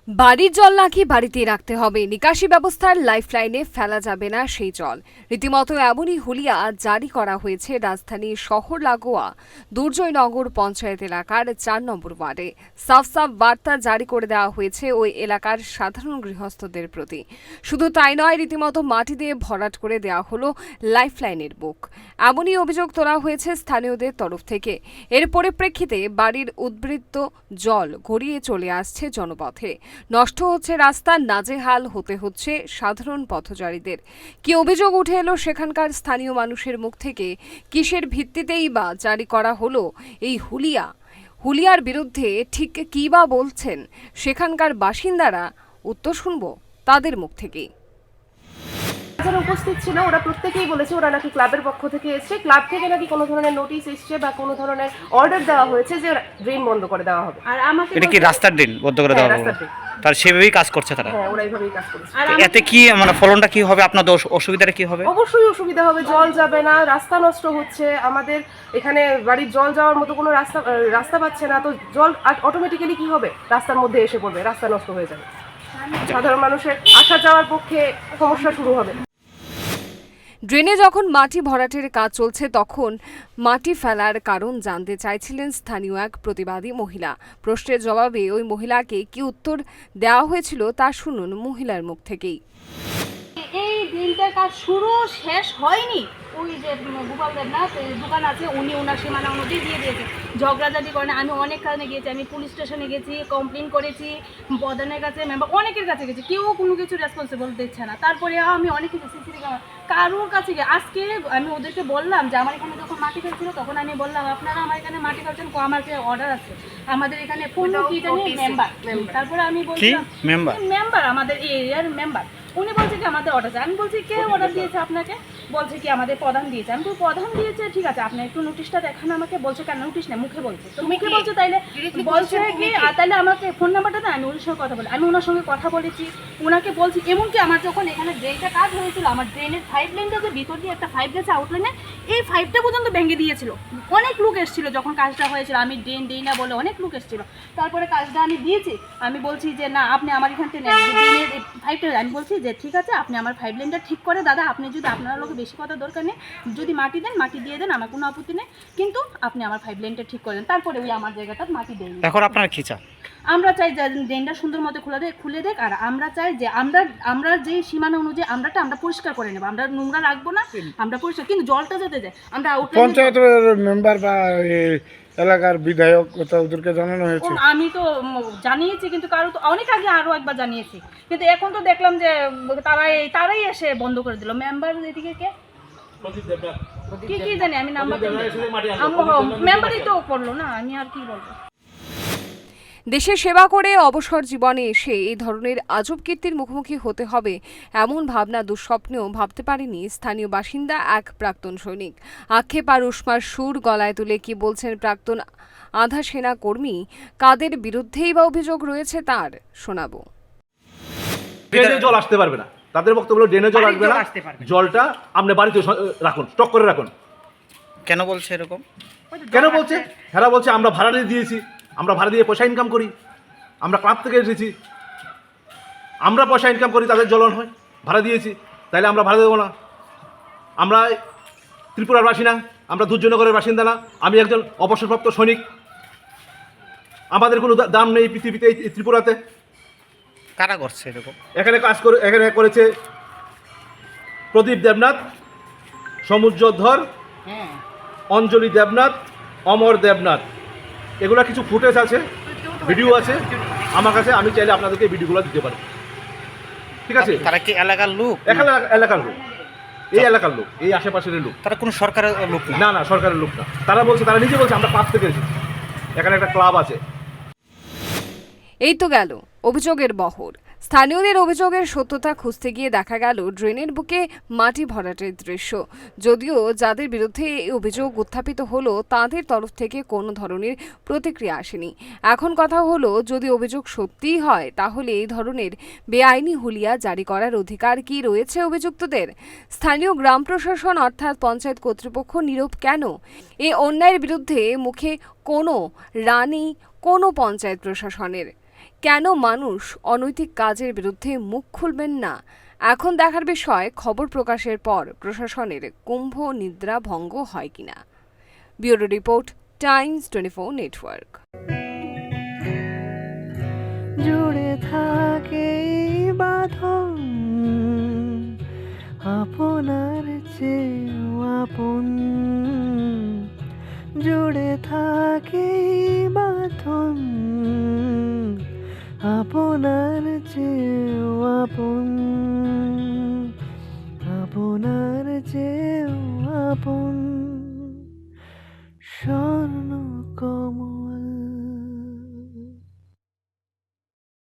বাড়ির জল নাকি বাড়িতেই রাখতে হবে, নিকাশি ব্যবস্থার লাইফলাইনে ফেলা যাবে না সেই জল। রীতিমতো এমনই হুলিয়া জারি করা হয়েছে রাজধানীর শহর লাগোয়া দুর্জয়নগর পঞ্চায়েত এলাকার ৪ নম্বর ওয়ার্ডে। সাফ সাফ বার্তা জারি করে দেওয়া হয়েছে ওই এলাকার সাধারণ গৃহস্থদের প্রতি। শুধু তাই নয়, রীতিমতো মাটি দিয়ে ভরাট করে দেওয়া হলো লাইফলাইনের বুক। এমনই অভিযোগ তোলা হয়েছে স্থানীয়দের তরফ থেকে। এর পরিপ্রেক্ষিতে বাড়ির উদ্বৃত্ত জল গড়িয়ে চলে আসছে জনপথে। নষ্ট হচ্ছে রাস্তা, নাজেহাল হতে হচ্ছে সাধারণ পথচারীদের। কি অভিযোগ উঠে এলো সেখানকার স্থানীয় মানুষের মুখ থেকে? কিসের ভিত্তিতেই বা জারি করা হলো এই হুলিয়ার বিরুদ্ধে ঠিক কী বা বলছেন সেখানকার বাসিন্দারা? উত্তর শুনবো তাদের মুখ থেকেই। যারা উপস্থিত ছিল ওরা প্রত্যেকেই বলেছে ওরা নাকি ক্লাবের পক্ষ থেকে এসেছে, ক্লাব থেকে নাকি কোনো ধরনের নোটিশ এসছে বা কোনো ধরনের অর্ডার দেওয়া হয়েছে যে ড্রেন বন্ধ করে দেওয়া হবে। আর আমাকে এটা কি রাস্তার ড্রেন বন্ধ করে দেওয়া হবে? তার সেভাবেই কাজ করছে তারা। হ্যাঁ, ওরা এইভাবেই কাজ করছে। এতে কি মানে ফলনটা কি হবে, আপনাদের অসুবিধাটা কি হবে? অবশ্যই অসুবিধা হবে, জল যাবে না, রাস্তা নষ্ট হচ্ছে, আমাদের এখানে বাড়ির জল যাওয়ার মতো কোনো রাস্তা পাচ্ছে না, তো জল অটোমেটিক্যালি কি হবে, রাস্তার মধ্যে এসে পড়বে, রাস্তা নষ্ট হয়ে যাবে, সাধারণ মানুষের আসা যাওয়ার পক্ষে সমস্যা শুরু হবে। ড্রেনে যখন মাটি ভরাটের কাজ চলছে তখন মাটি ফেলার কারণ জানতে চাইছিলেন স্থানীয় এক প্রতিবাদী মহিলা। প্রশ্নের জবাবে ওই মহিলাকে কি উত্তর দেওয়া হয়েছিল তা শুনুন মহিলার মুখ থেকেই। এই ড্রেনটার কাজ শুরু শেষ হয়নি, ওই যে গোপাল দেবনাথ দোকান আছে উনি ওনার সীমানা অনুযায়ী দিয়ে দিয়েছে। ঝগড়াঝাটি করে আমি অনেক কারণে গিয়েছি, আমি পুলিশ স্টেশনে গেছি, কমপ্লেন করেছি, প্রধানের কাছে, মেম্বার অনেকের কাছে গেছি, কেউ কোনো কিছু রেসপন্সিবল দিচ্ছে না। তারপরে আমি অনেক কিছু সিসিটিভি কারোর কাছে গিয়ে আজকে আমি ওদেরকে বললাম যে আমার এখানে যখন মাটি ফেলছিল তখন আমি বললাম আপনারা আমার এখানে মাটি ফেলছেন, আমার অর্ডার আছে, আমাদের এখানে কোন কি জানি মেম্বার, তারপরে আমি বললাম মেম্বার আমাদের এই এরিয়ার মেম্বার, উনি বলছে কি আমাদের অর্ডার আছে। আমি বলছি কে অর্ডার দিয়েছে আপনাকে? বলছে কি আমাদের প্রধান দিয়েছে। আমি তো প্রধান দিয়েছে, ঠিক আছে আপনি একটু নোটিশটা দেখান আমাকে। বলছে কেন নোটিশ না, মুখে বলছে, তো মুখে বলছে তাইলে বলছে কি তাইলে আমাকে ফোন নাম্বারটা দেন, আমি ওনার সঙ্গে কথা বলি। আমি ওনার সঙ্গে কথা বলেছি, ওনাকে বলছি। এমনকি আমার যখন এখানে ড্রেনটা কাজ হয়েছিল, আমার ড্রেনের 5 লাইনটা যে ভিতর দিয়ে একটা 5 গেছে আউটলাইনে, এই 5টা পর্যন্ত ভেঙে দিয়েছিল। অনেক লোক এসেছিল যখন কাজটা হয়েছিল, আমি ড্রেন দিই না বলে অনেক লোক এসেছিল। তারপরে কাজটা আমি দিয়েছি, আমি বলছি যে না আপনি আমার এখান থেকে ড্রেনের 5টা, আমি বলছি যে ঠিক আছে আপনি আমার 5 লাইনটা ঠিক করে দাদা, আপনি যদি আপনার লোকে বেশি কথা দরকার নেই, যদি মাটি দেন মাটি দিয়ে দেন, আমার কোনো আপত্তি নেই, কিন্তু আপনি আমার 5 লাইনটা ঠিক করেন। তারপরে ওই আমার জায়গাটা মাটি দেন। এখন আপনারা কি চান? আমরা চাই যে ড্রেনটা সুন্দর মতো খুলে দেখ, আর আমরা চাই যে আমরা যে সীমানা অনুযায়ী আমরা পরিষ্কার করে নেব, আমরা নোংরা রাখবো না, আমরা পরিষ্কার, কিন্তু জলটা যাতে যায়। আমরা পঞ্চায়েতের মেম্বার বা এলাকার বিধায়ক ওদেরকে জানানো হয়েছে? আমি তো জানিয়েছি, কিন্তু কারো তো অনেক আগে আরো একবার জানিয়েছি, কিন্তু এখন তো দেখলাম যে তারাই এসে বন্ধ করে দিল। মেম্বার এদিকে কে কি জানি, আমি নাম্বার মেম্বারই তো করলো না, আমি আর কি বলবো। দেশের সেবা করে অবসর জীবনে এসে এই ধরনের আজব কীর্তির মুখোমুখি হতে হবে এমন ভাবনা দুঃস্বপ্নেও ভাবতে পারেনি স্থানীয় বাসিন্দা এক প্রাক্তন সৈনিক। আক্ষেপ আর উষ্মার সুর গলায় তুলে কি বলছেন প্রাক্তন আধা সেনা কর্মী? কাদের বিরুদ্ধেই বা অভিযোগ রয়েছে তার শোনাবো। ড্রেনে জল আসতে পারবে না, তাদের বক্তব্য হলো ড্রেনে জল আসবে না, জলটা আপনি বাড়িতে রাখুন, স্টক করে রাখুন। কেন বলছে এরকম? কেন বলছে? হেরা বলছে আমরা ভাড়া দিয়ে দিয়েছি, আমরা ভাড়া দিয়ে পয়সা ইনকাম করি, আমরা ক্লাব থেকে এসেছি, আমরা পয়সা ইনকাম করি, তাদের জ্বলন হয়, ভাড়া দিয়েছি, তাইলে আমরা ভাড়া দেবো না? আমরা ত্রিপুরার বাসিন্দা, আমরা দুর্জয়নগরের বাসিন্দা না? আমি একজন অবসরপ্রাপ্ত সৈনিক, আমাদের কোনো দাম নেই পৃথিবীতে, এই ত্রিপুরাতে। কারা করছে এরকম? এখানে করেছে প্রদীপ দেবনাথ, সমুজ্জ্বর, অঞ্জলি দেবনাথ, অমর দেবনাথ। এগুলো কিছু ফুটেজ আছে, ভিডিও আছে আমার কাছে, আমি চাইলে আপনাদেরকে ভিডিওগুলো দিতে পারি, ঠিক আছে? তারা কি এলাকার লোক? এলাকার লোক, এই এলাকার লোক, এই আশেপাশের লোক। তারা কোনো সরকারের লোক না, না সরকারের লোক না। তারা নিজে বলছে আমরা ক্লাব থেকে এসেছি, এখানে একটা ক্লাব আছে। এই তো গেল অভিযোগের বহর। স্থানীয়দের অভিযোগের সত্যতা খুঁজতে গিয়ে দেখা গেল ড্রেনের বুকে মাটি ভরাটের দৃশ্য। যদিও যাদের বিরুদ্ধে এই অভিযোগ উত্থাপিত হলো তাদের তরফ থেকে কোনো ধরনের প্রতিক্রিয়া আসেনি। এখন কথা হলো, যদি অভিযোগ সত্যিই হয় তাহলে এই ধরনের বেআইনি হুলিয়া জারি করার অধিকার কি রয়েছে অভিযুক্তদের? স্থানীয় গ্রাম প্রশাসন অর্থাৎ পঞ্চায়েত কর্তৃপক্ষ নীরব কেন? এই অন্যায়ের বিরুদ্ধে মুখে কোনো রানি কোনো পঞ্চায়েত প্রশাসনের। কেন মানুষ অনৈতিক কাজের বিরুদ্ধে মুখ খুলবেন না? এখন দেখার বিষয় খবর প্রকাশের পর প্রশাসনের কুম্ভ নিদ্রা ভঙ্গ হয় কিনা। Bureau report, Times 24 network. জুড়ে থাকে বাঁধন আপনার চেয়েও আপন, জুড়ে থাকে বাঁধন আপনার চেয়েও আপন।